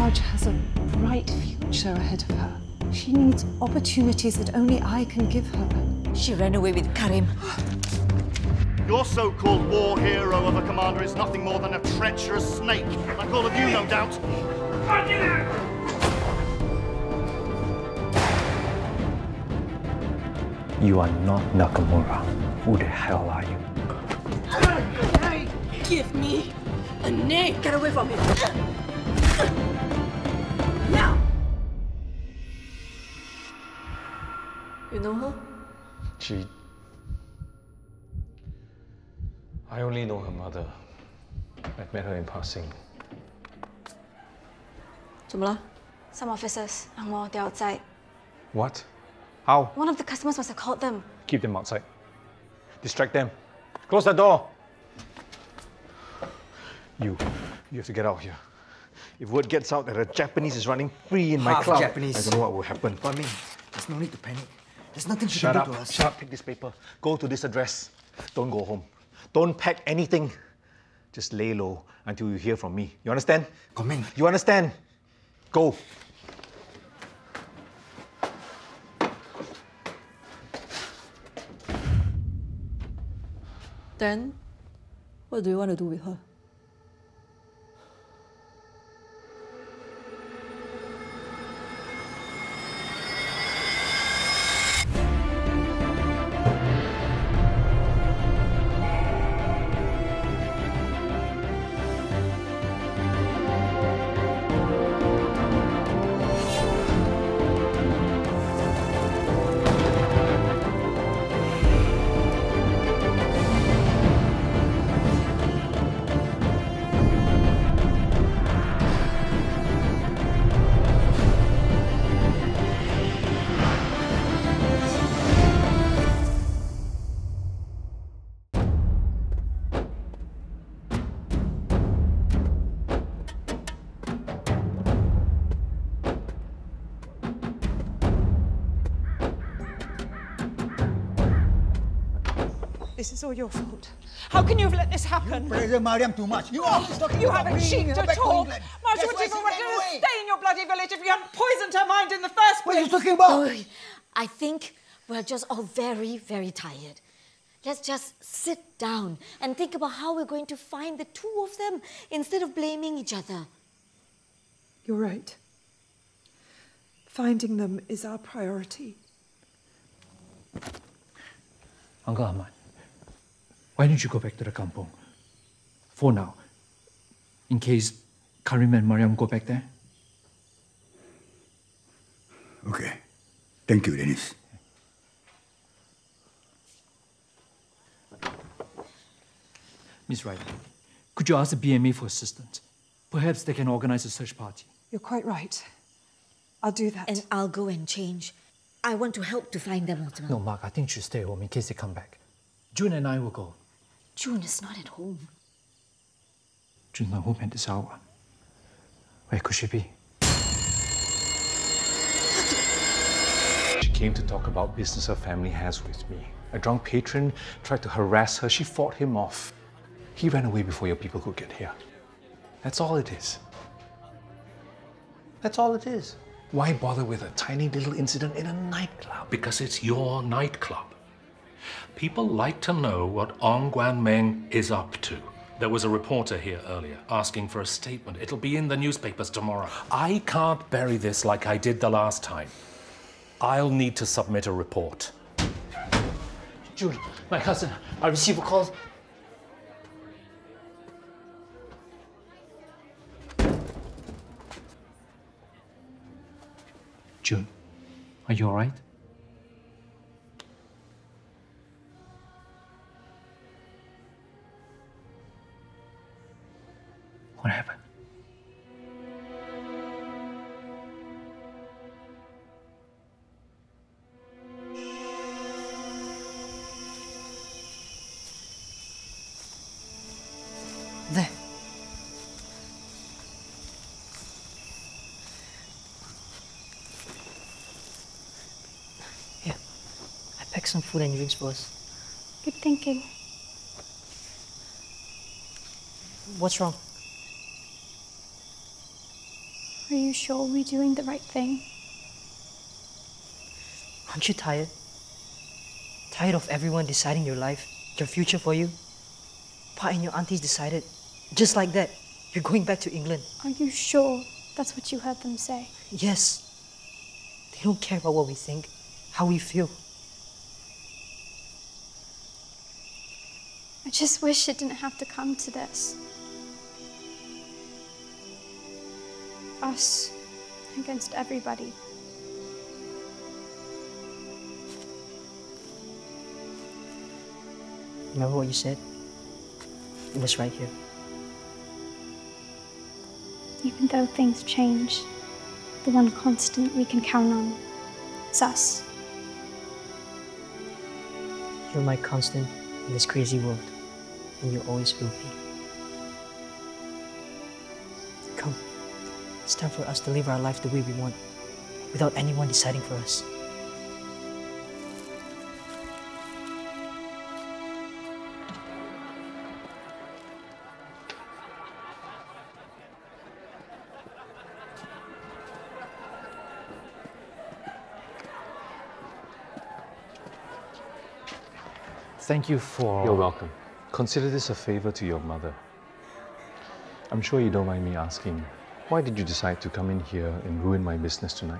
Raj has a bright future ahead of her. She needs opportunities that only I can give her. She ran away with Karim. Your so-called war hero of a commander is nothing more than a treacherous snake, like all of you, no doubt. You are not Nakamura. Who the hell are you? Give me a name. Get away from him. Now. You know her? I only know her mother. I've met her in passing. 怎么了? Some officers, Angmo, they're outside. What? How? One of the customers must have called them. Keep them outside. Distract them. Close the door. You have to get out of here. If word gets out that a Japanese is running free in my club, Japanese. I don't know what will happen. But I mean, there's no need to panic. There's nothing she Shut can up. do to us. Shut up. Take this paper. Go to this address. Don't go home. Don't pack anything. Just lay low until you hear from me. You understand? Come in. You understand? Go. Then, what do you want to do with her? This is all your fault. How can you have let this happen? You praise Mariam too much. You always talking You about haven't being cheeked in the at back all. England. Marge That's would why even she want ran to away. stay in your bloody village if you hadn't poisoned her mind in the first What are place. you talking about? Oh, I think we're just all very, very tired. Let's just sit down and think about how we're going to find the two of them instead of blaming each other. You're right. Finding them is our priority. Uncle Ahmad, why don't you go back to the kampong? For now. In case Karim and Mariam go back there. Okay. Thank you, Dennis. Miss Wright, could you ask the BMA for assistance? Perhaps they can organize a search party. You're quite right. I'll do that. And I'll go and change. I want to help to find them, ultimately. No, Mark, I think you should stay home in case they come back. June and I will go. June is not at home. June's not home at this hour. Where could she be? She came to talk about business her family has with me. A drunk patron tried to harass her. She fought him off. He ran away before your people could get here. That's all it is. That's all it is. Why bother with a tiny little incident in a nightclub? Because it's your nightclub. People like to know what Ong Guan Meng is up to. There was a reporter here earlier asking for a statement. It'll be in the newspapers tomorrow. I can't bury this like I did the last time. I'll need to submit a report. June, my cousin, I received a call. June, are you all right? What happened? There. Here, I packed some food and drinks for us. Good thinking. What's wrong? Are you sure we're doing the right thing? Aren't you tired? Tired of everyone deciding your life, your future for you? Pa and your aunties decided, just like that, you're going back to England. Are you sure that's what you heard them say? Yes. They don't care about what we think, how we feel. I just wish it didn't have to come to this. Us against everybody. Remember what you said? It was right here. Even though things change, the one constant we can count on is us. You're my constant in this crazy world, and you always will be. Come, it's time for us to live our life the way we want, without anyone deciding for us. Thank you for... You're welcome. Consider this a favor to your mother. I'm sure you don't mind me asking, why did you decide to come in here and ruin my business tonight?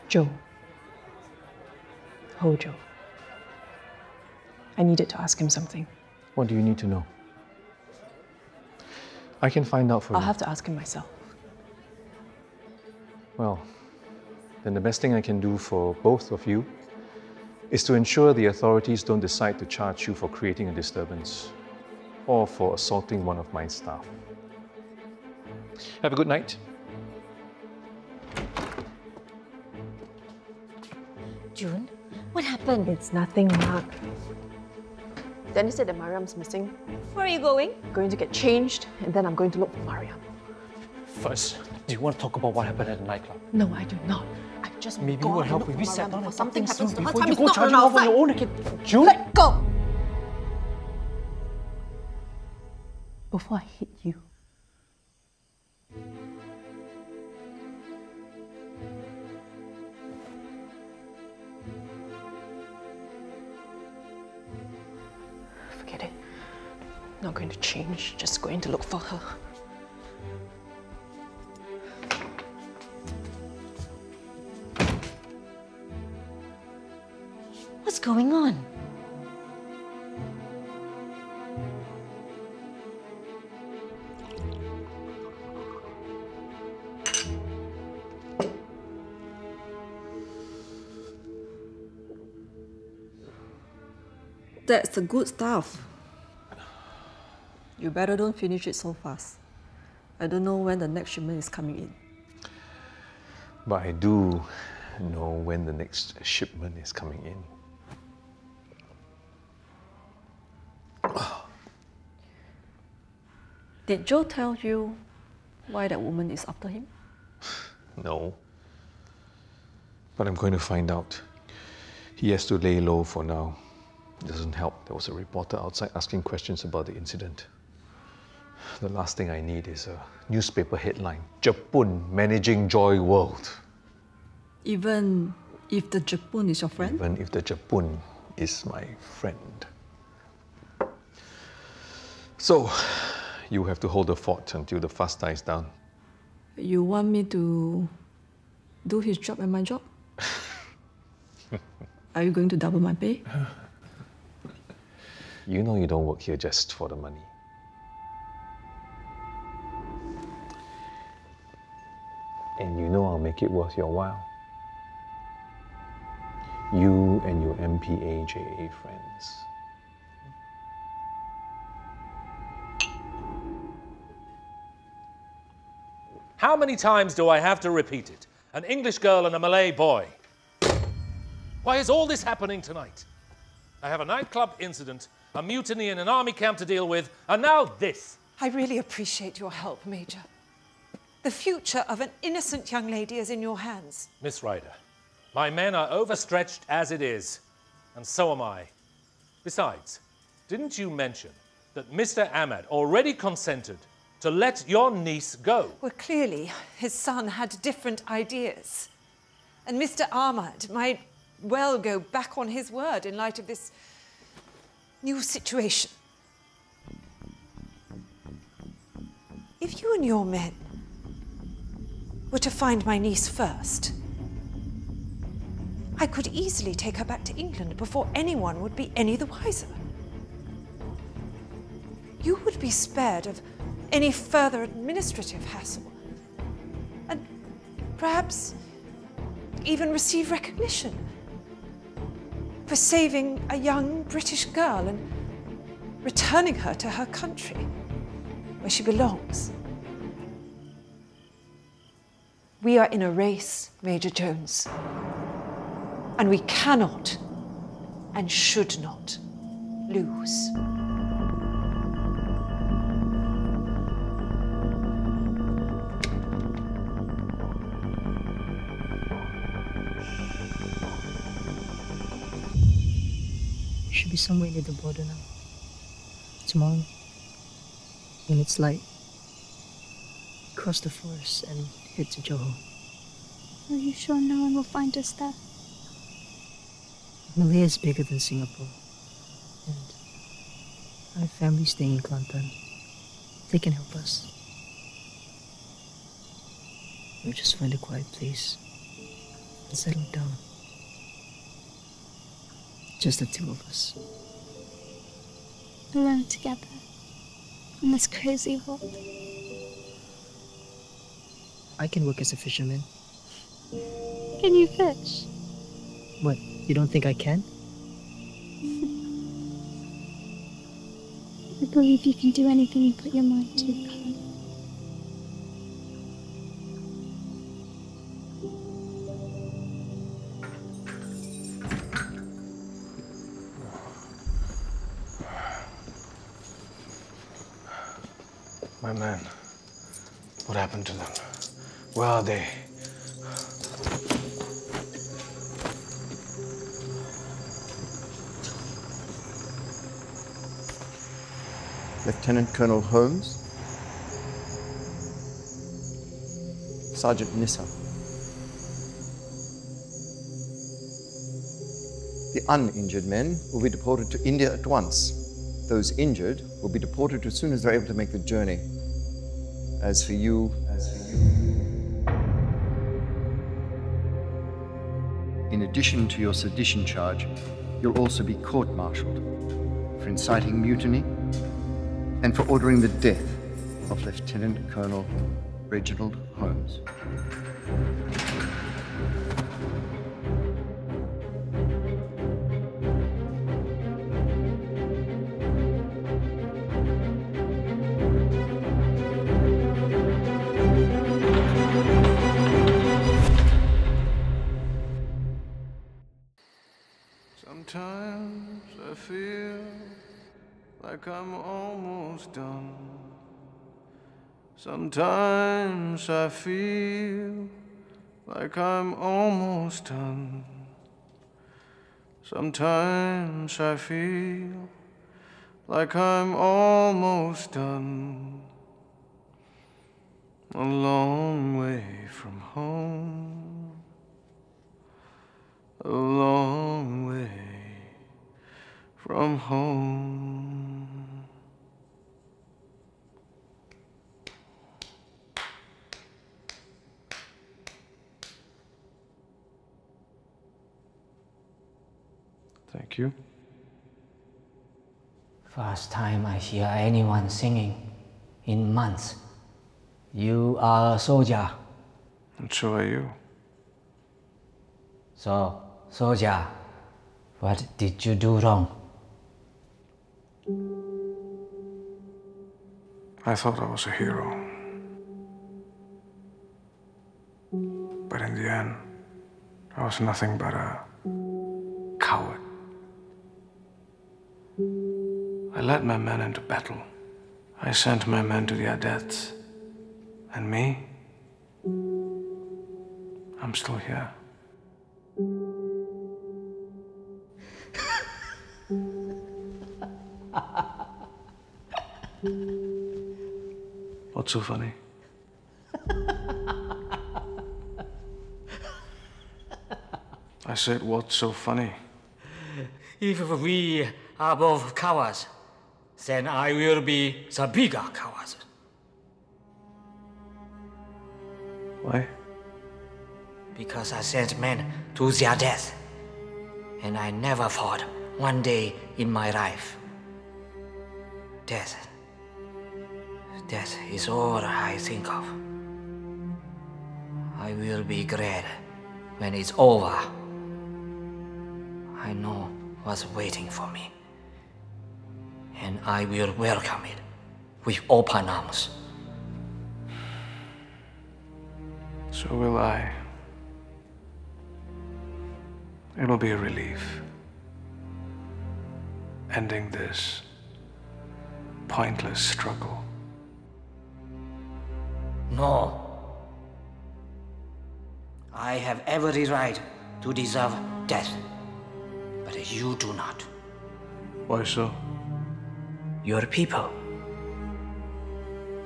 Joe. Oh, Joe. I needed to ask him something. What do you need to know? I can find out for you. I'll have to ask him myself. Well, then the best thing I can do for both of you is to ensure the authorities don't decide to charge you for creating a disturbance or for assaulting one of my staff. Have a good night. June, what happened? It's nothing, Mak. Dennis said that Mariam's missing. Where are you going? Going to get changed, and then I'm going to look for Mariam. First, do you want to talk about what happened at the nightclub? No, I do not. I just Maybe go it will and help look if for we sat Mariam down before and something think happens through to her. before Time you is go not charging on our off on side. your own again. June? Let go! Before I hit you. Forget it. Not going to change, just going to look for her. What's going on? That's the good stuff. You better don't finish it so fast. I don't know when the next shipment is coming in. But I do know when the next shipment is coming in. Did Joe tell you why that woman is after him? No. But I'm going to find out. He has to lay low for now. It doesn't help. There was a reporter outside asking questions about the incident. The last thing I need is a newspaper headline. Japun managing Joy World. Even if the Japun is your friend? Even if the Japun is my friend. So, you have to hold the fort until the fuss dies down. You want me to do his job and my job? Are you going to double my pay? You know you don't work here just for the money. And you know I'll make it worth your while. You and your MPAJA friends. How many times do I have to repeat it? An English girl and a Malay boy. Why is all this happening tonight? I have a nightclub incident, a mutiny in an army camp to deal with, and now this. I really appreciate your help, Major. The future of an innocent young lady is in your hands. Miss Ryder, my men are overstretched as it is, and so am I. Besides, didn't you mention that Mr. Ahmad already consented to let your niece go. Well, clearly, his son had different ideas. And Mr. Ahmad might well go back on his word in light of this new situation. If you and your men were to find my niece first, I could easily take her back to England before anyone would be any the wiser. You would be spared of any further administrative hassle, and perhaps even receive recognition for saving a young British girl and returning her to her country, where she belongs. We are in a race, Major Jones, and we cannot and should not lose. We should be somewhere near the border now. Tomorrow, when it's light, cross the forest and head to Johor. Are you sure no one will find us there? Malaya is bigger than Singapore, and I have family staying in Kelantan. They can help us. We'll just find a quiet place and settle down. Just the two of us. Alone together in this crazy world. I can work as a fisherman. Can you fish? What, you don't think I can? I believe you can do anything you put your mind to, Karim. My man, what happened to them? Where are they? Lieutenant Colonel Holmes, Sergeant Nissa. The uninjured men will be deported to India at once. Those injured will be deported as soon as they're able to make the journey. As for you, in addition to your sedition charge, you'll also be court-martialed for inciting mutiny and for ordering the death of Lieutenant Colonel Reginald Holmes. Sometimes I feel like I'm almost done. Sometimes I feel like I'm almost done. Sometimes I feel like I'm almost done. A long way from home. A long way from home. Thank you. First time I hear anyone singing in months. You are a soldier. And so are you. So, soldier, what did you do wrong? I thought I was a hero. But in the end, I was nothing but a coward. I led my men into battle. I sent my men to their deaths. And me? I'm still here. What's so funny? I said, what's so funny? If we are both cowards, then I will be the bigger coward. Why? Because I sent men to their death, and I never thought one day in my life. Death is all I think of. I will be glad when it's over. I know what's waiting for me, and I will welcome it with open arms. So will I. It'll be a relief. Ending this pointless struggle. No. I have every right to deserve death, but you do not. Why so? Your people,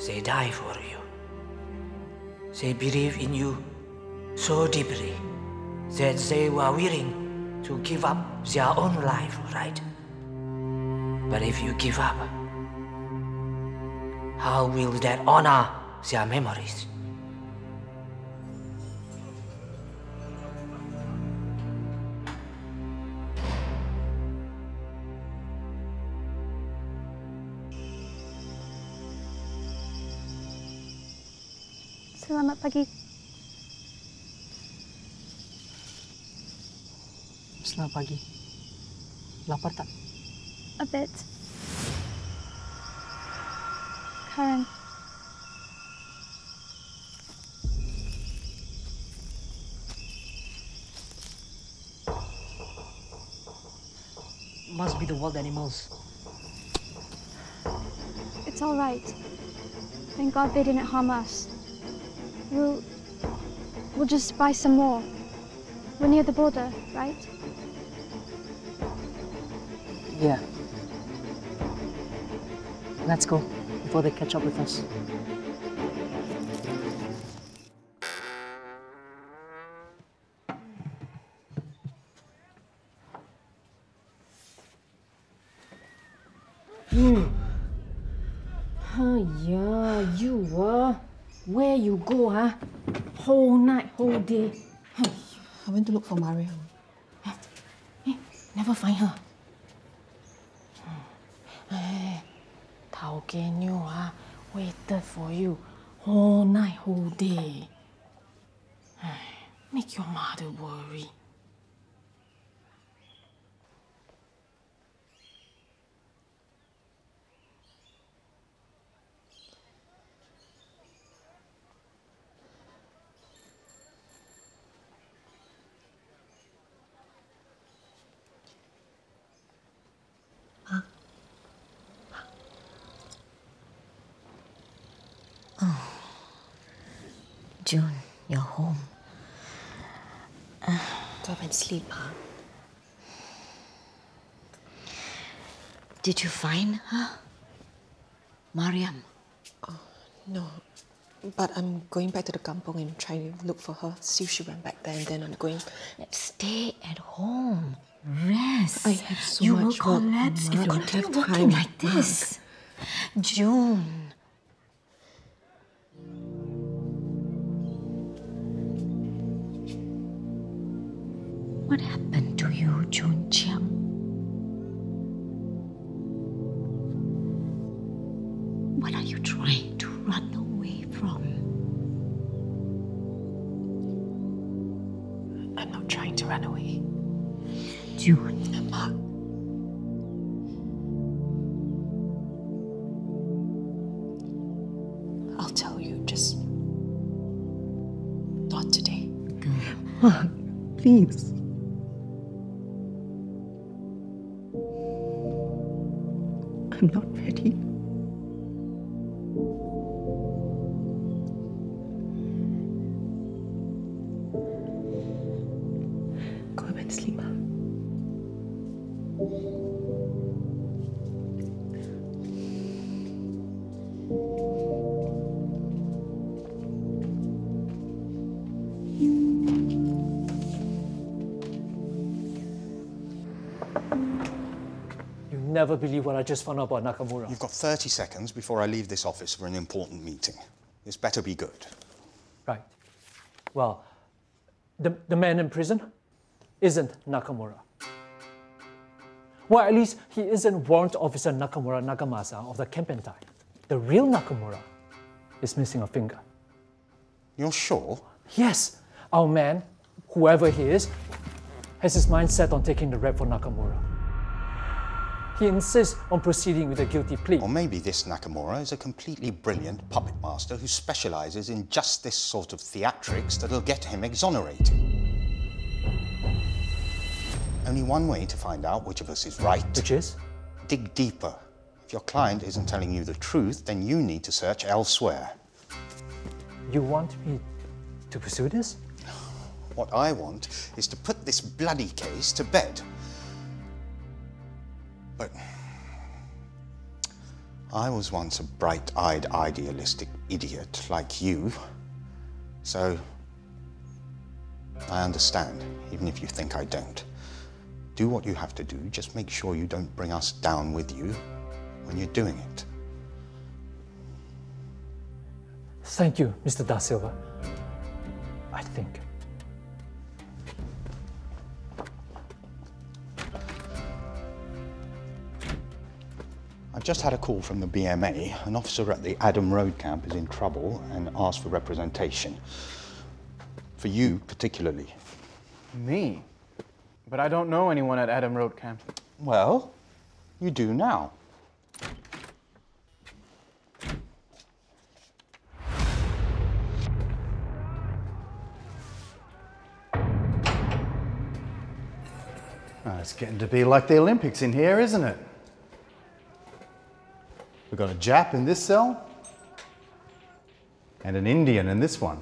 they die for you. They believe in you so deeply that they were willing to give up their own life, right? But if you give up, how will that honor their memories? Selamat pagi. Selamat pagi. Lapar tak? A bit. Karen. Must be the wild animals. It's all right. Thank God they didn't harm us. We'll just buy some more. We're near the border, right? Yeah. Let's go before they catch up with us. Yeah, you where you go, huh? Whole night, whole day. I went to look for Mariam. Never find her. Tao Kenyo waited for you whole night, whole day. Make your mother worry. June, you're home. Go and sleep, huh? Did you find her? Mariam? Oh, no. But I'm going back to the kampong and trying to look for her, see if she went back there, and then I'm going... Stay at home. Rest. I have so you much will work. collapse if Ma, you I don't continue have working time. like this. June. What happened to you, June Chiang? What are you trying to run away from? I'm not trying to run away. June. Ma. I'll tell you, just not today. Ma, please. I'm not ready. Go and sleep, Ma. never believe what I just found out about Nakamura. You've got 30 seconds before I leave this office for an important meeting. This better be good. Right. Well, the man in prison isn't Nakamura. Well, at least he isn't Warrant Officer Nakamura Nagamasa of the Kempentai. The real Nakamura is missing a finger. You're sure? Yes. Our man, whoever he is, has his mind set on taking the rap for Nakamura. He insists on proceeding with a guilty plea. Or maybe this Nakamura is a completely brilliant puppet master who specializes in just this sort of theatrics that'll get him exonerated. Only one way to find out which of us is right. Which is? Dig deeper. If your client isn't telling you the truth, then you need to search elsewhere. You want me to pursue this? What I want is to put this bloody case to bed. But I was once a bright-eyed, idealistic idiot like you, so I understand, even if you think I don't. Do what you have to do, just make sure you don't bring us down with you when you're doing it. Thank you, Mr. Da Silva. I think. I've just had a call from the BMA. An officer at the Adam Road camp is in trouble and asked for representation. For you, particularly. Me? But I don't know anyone at Adam Road camp. Well, you do now. It's getting to be like the Olympics in here, isn't it? We've got a Jap in this cell and an Indian in this one.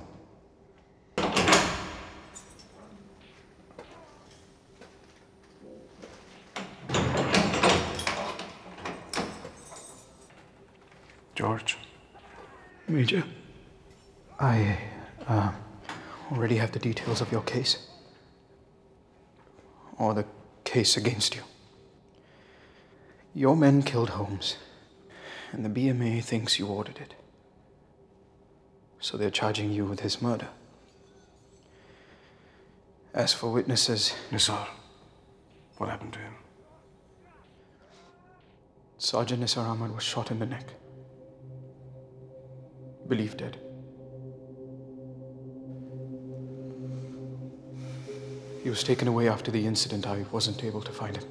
George. Major. I already have the details of your case. Or the case against you. Your men killed Holmes, and the BMA thinks you ordered it. So they're charging you with his murder. As for witnesses... Nisar, what happened to him? Sergeant Nisar Ahmad was shot in the neck. Believed dead. He was taken away after the incident. I wasn't able to find him.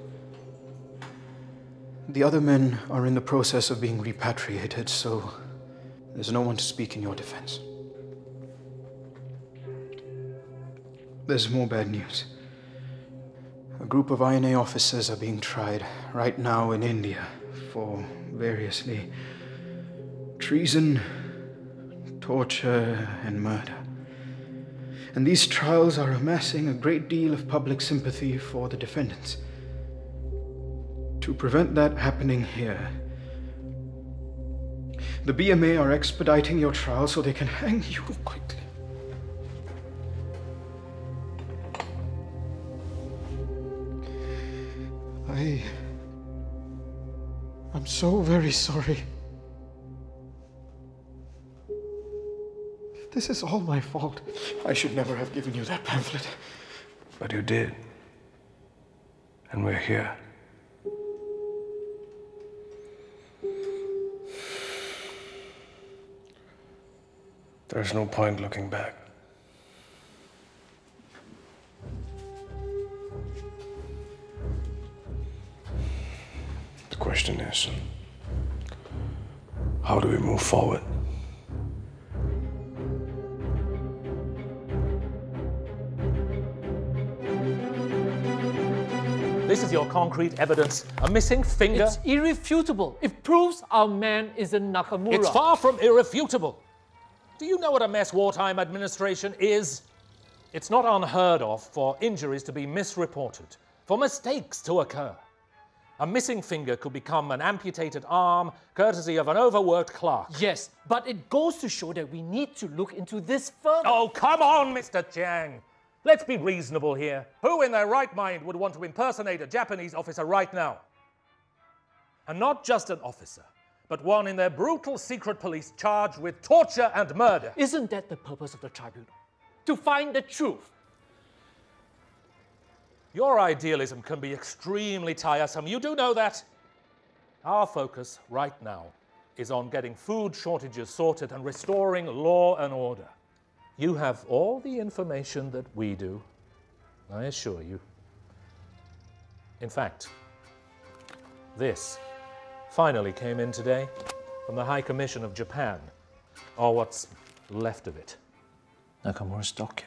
The other men are in the process of being repatriated, so there's no one to speak in your defense. There's more bad news. A group of INA officers are being tried right now in India for variously treason, torture, and murder. And these trials are amassing a great deal of public sympathy for the defendants. To prevent that happening here, the BMA are expediting your trial so they can hang you quickly. I'm so very sorry. This is all my fault. I should never have given you that pamphlet. But you did. And we're here. There's no point looking back. The question is, how do we move forward? This is your concrete evidence. A missing finger. It's irrefutable. It proves our man isn't Nakamura. It's far from irrefutable. Do you know what a mess wartime administration is? It's not unheard of for injuries to be misreported, for mistakes to occur. A missing finger could become an amputated arm, courtesy of an overworked clerk. Yes, but it goes to show that we need to look into this further. Oh, come on, Mr. Chiang. Let's be reasonable here. Who in their right mind would want to impersonate a Japanese officer right now? And not just an officer, but one in their brutal secret police charged with torture and murder. Isn't that the purpose of the tribunal? To find the truth. Your idealism can be extremely tiresome. You do know that. Our focus right now is on getting food shortages sorted and restoring law and order. You have all the information that we do, I assure you. In fact, this finally came in today from the High Commission of Japan, or what's left of it. Nakamura's docket.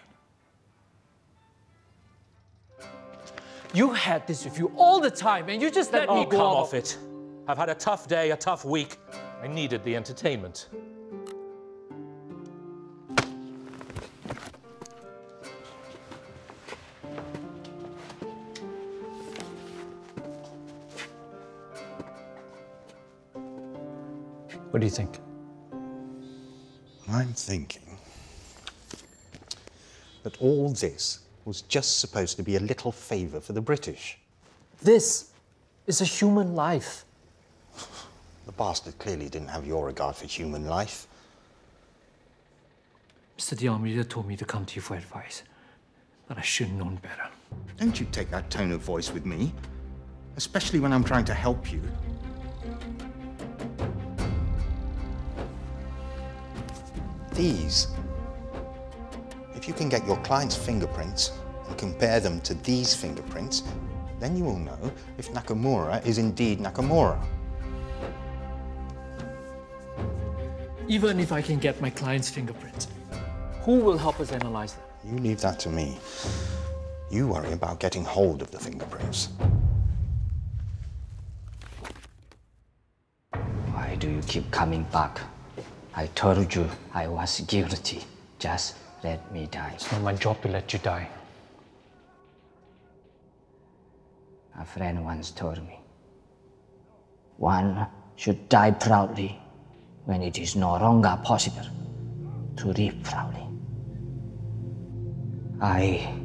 You had this with you all the time, and you just let me go come off it. I've had a tough day, a tough week. I needed the entertainment. What do you think? I'm thinking that all this was just supposed to be a little favour for the British. This is a human life. The bastard clearly didn't have your regard for human life. Mr. Diarmida told me to come to you for advice, but I should have known better. Don't you take that tone of voice with me, especially when I'm trying to help you. These, if you can get your client's fingerprints and compare them to these fingerprints, then you will know if Nakamura is indeed Nakamura. Even if I can get my client's fingerprints, who will help us analyze them? You leave that to me. You worry about getting hold of the fingerprints. Why do you keep coming back? I told you I was guilty. Just let me die. It's not my job to let you die. A friend once told me, one should die proudly when it is no longer possible to live proudly. I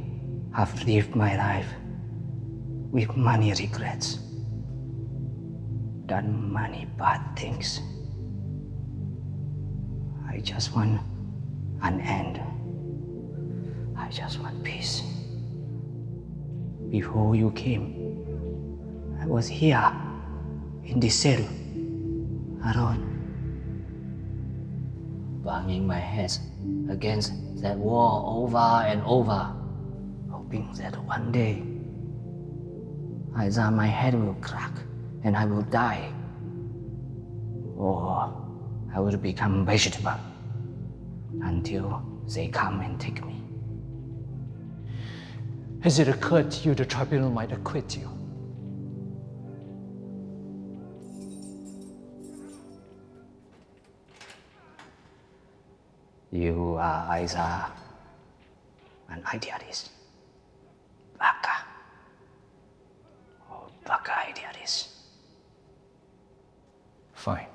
have lived my life with many regrets, done many bad things. I just want an end. I just want peace. Before you came, I was here in this cell, alone, banging my head against that wall over and over, hoping that one day either my head will crack and I will die, or I will become vegetable until they come and take me. Has it occurred to you the tribunal might acquit you? You are either an idealist, baka, or baka idealist. Fine.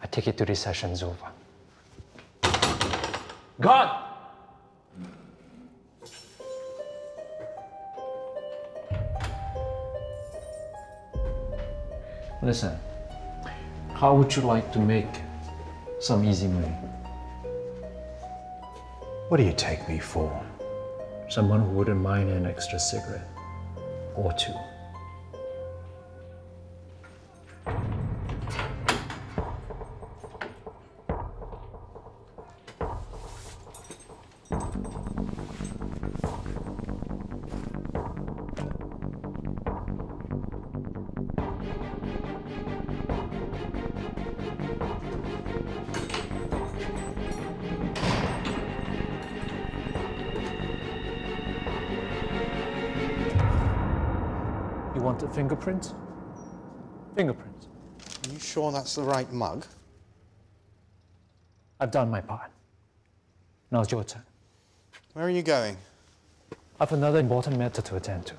I take it to this session's over. God! Listen, how would you like to make some easy money? What do you take me for? Someone who wouldn't mind an extra cigarette or two. You wanted fingerprints? Fingerprints. Are you sure that's the right mug? I've done my part. Now it's your turn. Where are you going? I've another important matter to attend to.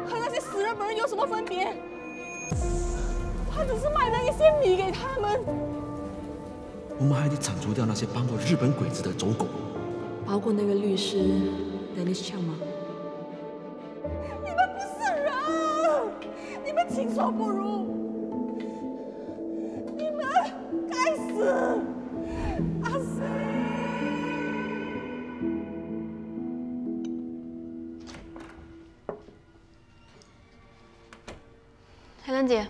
和那些死人本人有什么分别？他只是卖了一些米给他们。我们还得铲除掉那些帮过日本鬼子的走狗，包括那个律师 Dennis 吗？你们不是人，你们禽兽不如，你们该死！阿死！海兰姐，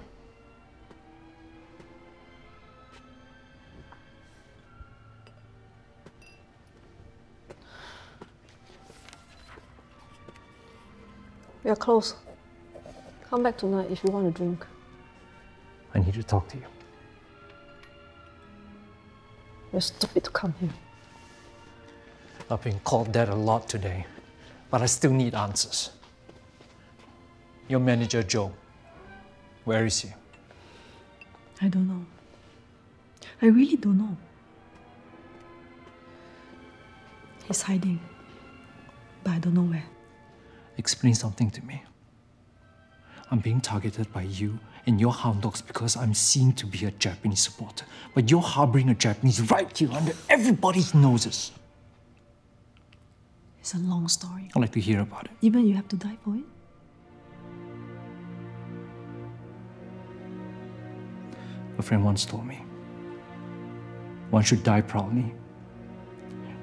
We are close. Come back tonight if you want a drink. I need to talk to you. You're stupid to come here. I've been called that a lot today, but I still need answers. Your manager, Joe, where is he? I don't know. I really don't know. He's hiding, but I don't know where. Explain something to me. I'm being targeted by you and your hound dogs because I'm seen to be a Japanese supporter. But you're harboring a Japanese right here under everybody's noses. It's a long story. I'd like to hear about it. Even you have to die for it? A friend once told me, one should die proudly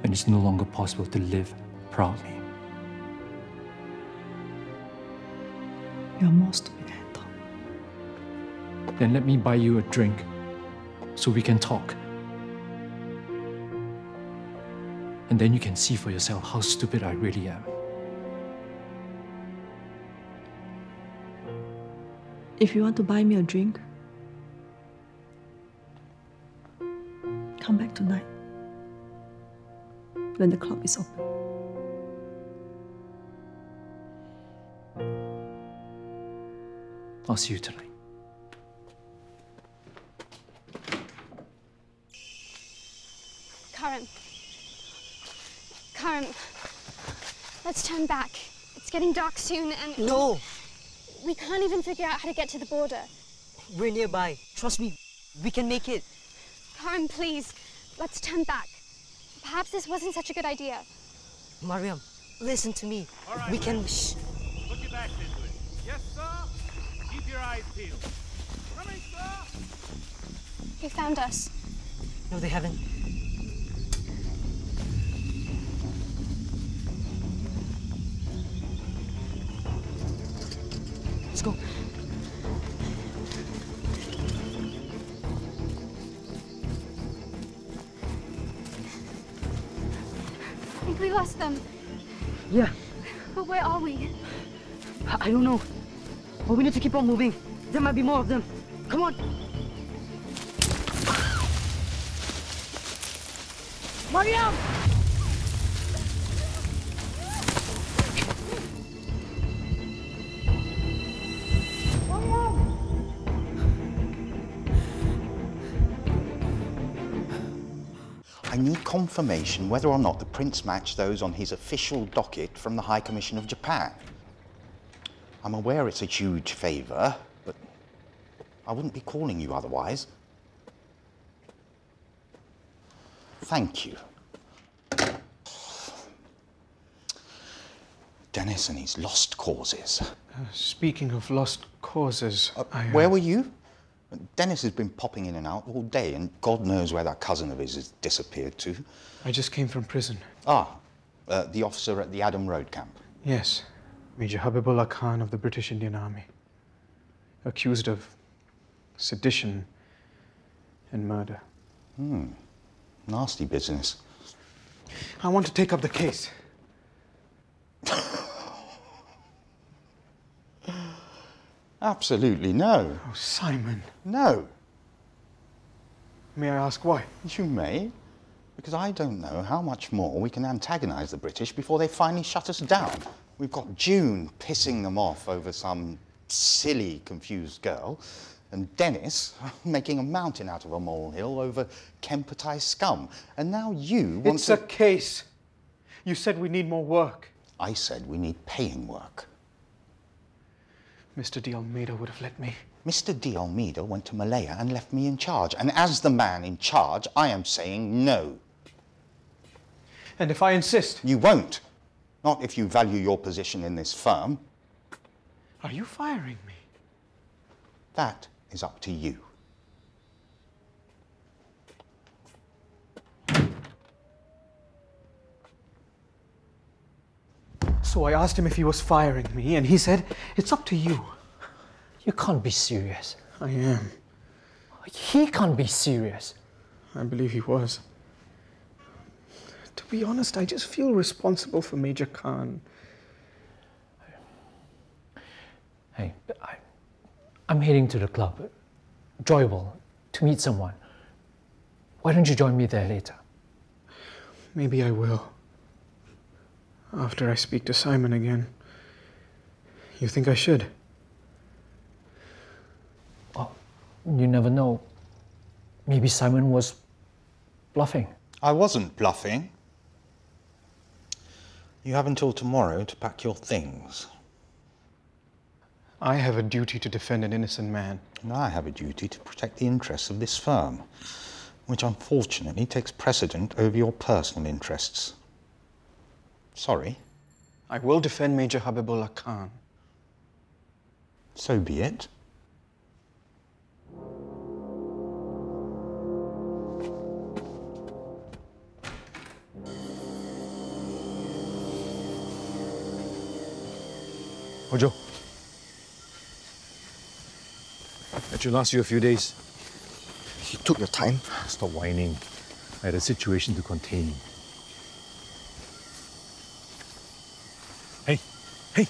when it's no longer possible to live proudly. You're more stupid than I thought. Then let me buy you a drink so we can talk. And then you can see for yourself how stupid I really am. If you want to buy me a drink, come back tonight when the club is open. I'll see you tonight. Karim, let's turn back. It's getting dark soon and... No! We can't even figure out how to get to the border. We're nearby. Trust me, we can make it. Karim, please, let's turn back. Perhaps this wasn't such a good idea. Mariam, listen to me. Right, we can... Shh. Put your backs into it. Yes, sir? Keep your eyes peeled. Coming, sir! They found us. No, they haven't. Let's go. I think we lost them. Yeah, But where are we? I don't know. But we need to keep on moving. There might be more of them. Come on. Mariam! I need confirmation whether or not the prints match those on his official docket from the High Commission of Japan. I'm aware it's a huge favour, but I wouldn't be calling you otherwise. Thank you. Dennis and his lost causes. Speaking of lost causes, Where were you? Dennis has been popping in and out all day, and God knows where that cousin of his has disappeared to. I just came from prison. The officer at the Adam Road camp. Yes, Major Habibullah Khan of the British Indian Army. Accused of sedition and murder. Nasty business. I want to take up the case. Absolutely no. Oh, Simon. No. May I ask why? You may. Because I don't know how much more we can antagonise the British before they finally shut us down. We've got June pissing them off over some silly, confused girl, and Dennis making a mountain out of a molehill over Kempatite scum. And now you want It's a case. You said we need more work. I said we need paying work. Mr. De Almeida would have let me. Mr. De Almeida went to Malaya and left me in charge. And as the man in charge, I am saying no. And if I insist? You won't. Not if you value your position in this firm. Are you firing me? That is up to you. So I asked him if he was firing me, and he said, it's up to you. You can't be serious. I am. He can't be serious. I believe he was. To be honest, I just feel responsible for Major Khan. Hey, I'm heading to the club, Joyable, to meet someone. Why don't you join me there later? Maybe I will. After I speak to Simon again. You think I should? Oh, you never know. Maybe Simon was bluffing. I wasn't bluffing. You have until tomorrow to pack your things. I have a duty to defend an innocent man. And I have a duty to protect the interests of this firm, which unfortunately takes precedent over your personal interests. Sorry. I will defend Major Habibullah Khan. So be it. Hojo. That should last you a few days. You took your time. Stop whining. I had a situation to contain. Hey, hey!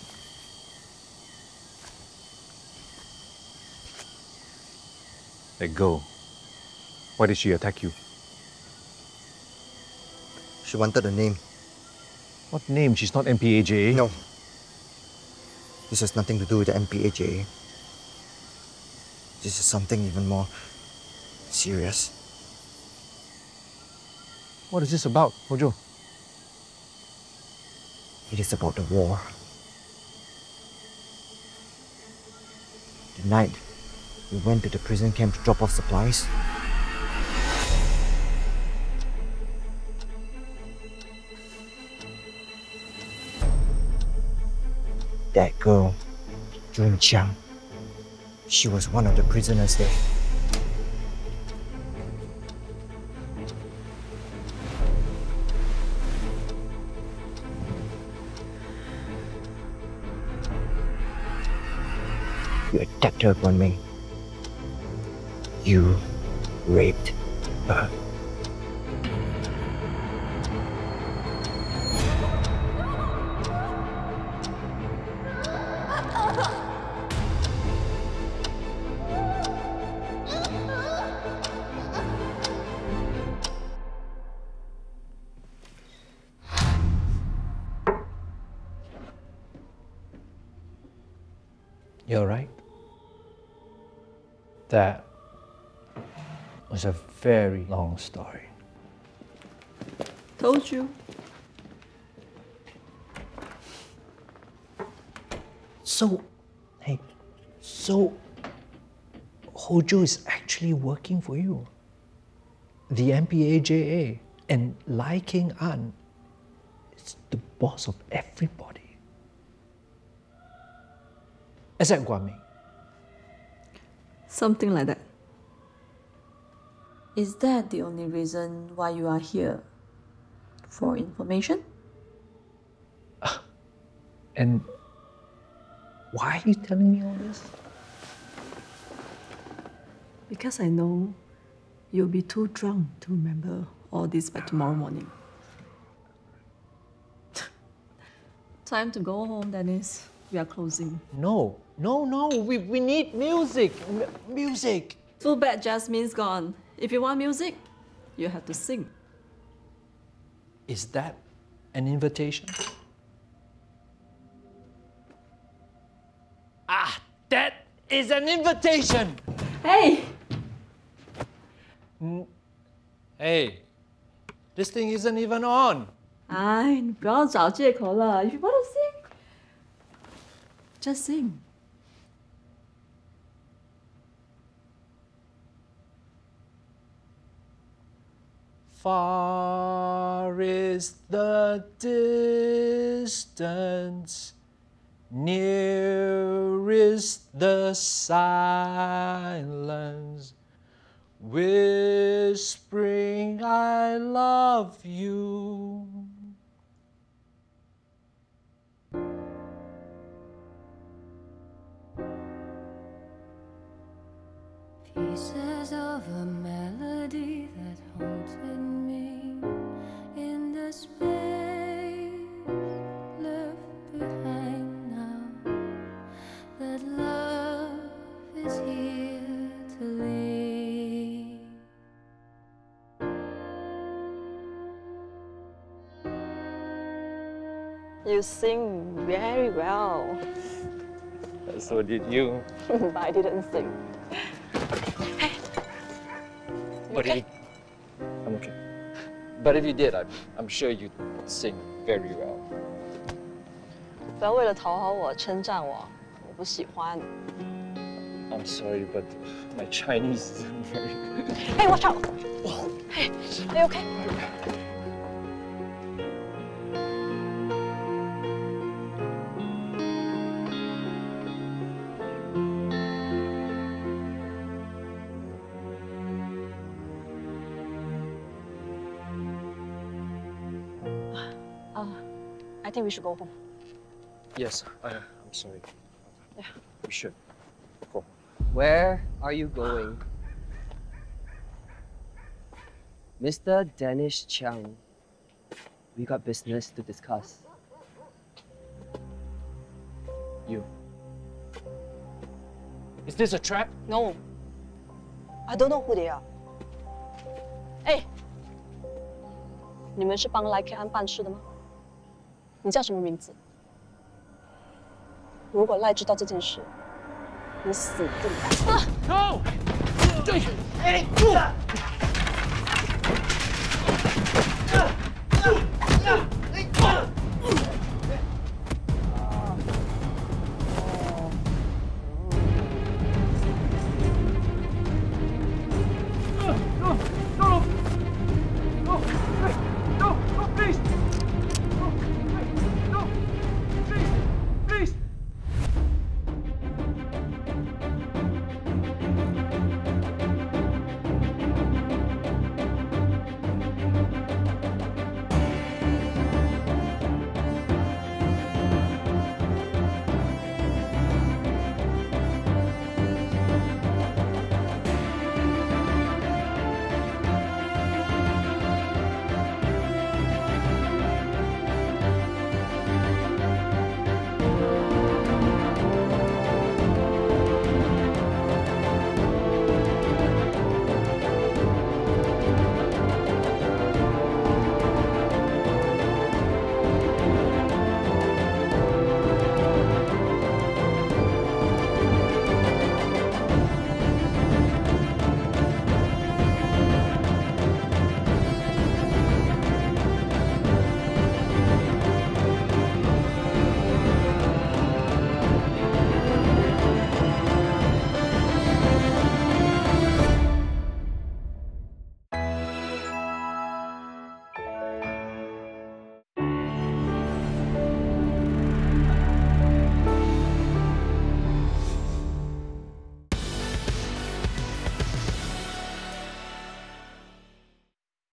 Let go. Why did she attack you? She wanted a name. What name? She's not MPAJA. No. This has nothing to do with the MPAJA. This is something even more serious. What is this about, Hojo? It is about the war. The night we went to the prison camp to drop off supplies, that girl, Jun Chiang, she was one of the prisoners there. You attacked her, Guan Ming. You raped her. You're right. That was a very long story. Told you. So, hey, Hojo is actually working for you. The MPAJA and Lai King An is the boss of everybody. Except Guan Ming. Something like that. Is that the only reason why you are here? For information? And why are you telling me all this? Because I know you'll be too drunk to remember all this by tomorrow morning. Time to go home, Dennis. We are closing. No, we need music. Music. Too bad Jasmine's gone. If you want music, you have to sing. Is that an invitation? Ah, that is an invitation! Hey! Hey, this thing isn't even on. 哎，你不要找借口了。If you want to sing, just sing. Far is the distance, near is the silence, whispering I love you. Pieces of a melody that haunted me in the space left behind now, that love is here to lead. You sing very well. So did you. But I didn't sing. But okay? I'm okay. But if you did, I'm sure you'd sing very well. 不要为了讨好我称赞我，我不喜欢。 I'm sorry, but my Chinese isn't very good. Hey, watch out! Hey, are you okay? I think we should go home. Yes, I'm sorry. Yeah. We should. Go. Where are you going? Mr. Dennis Chiang, we got business to discuss. You. Is this a trap? No. I don't know who they are. Hey! 你们是帮来 K 安办事的吗？你叫什么名字？如果赖知道这件事，你死定了。No! 对，哎，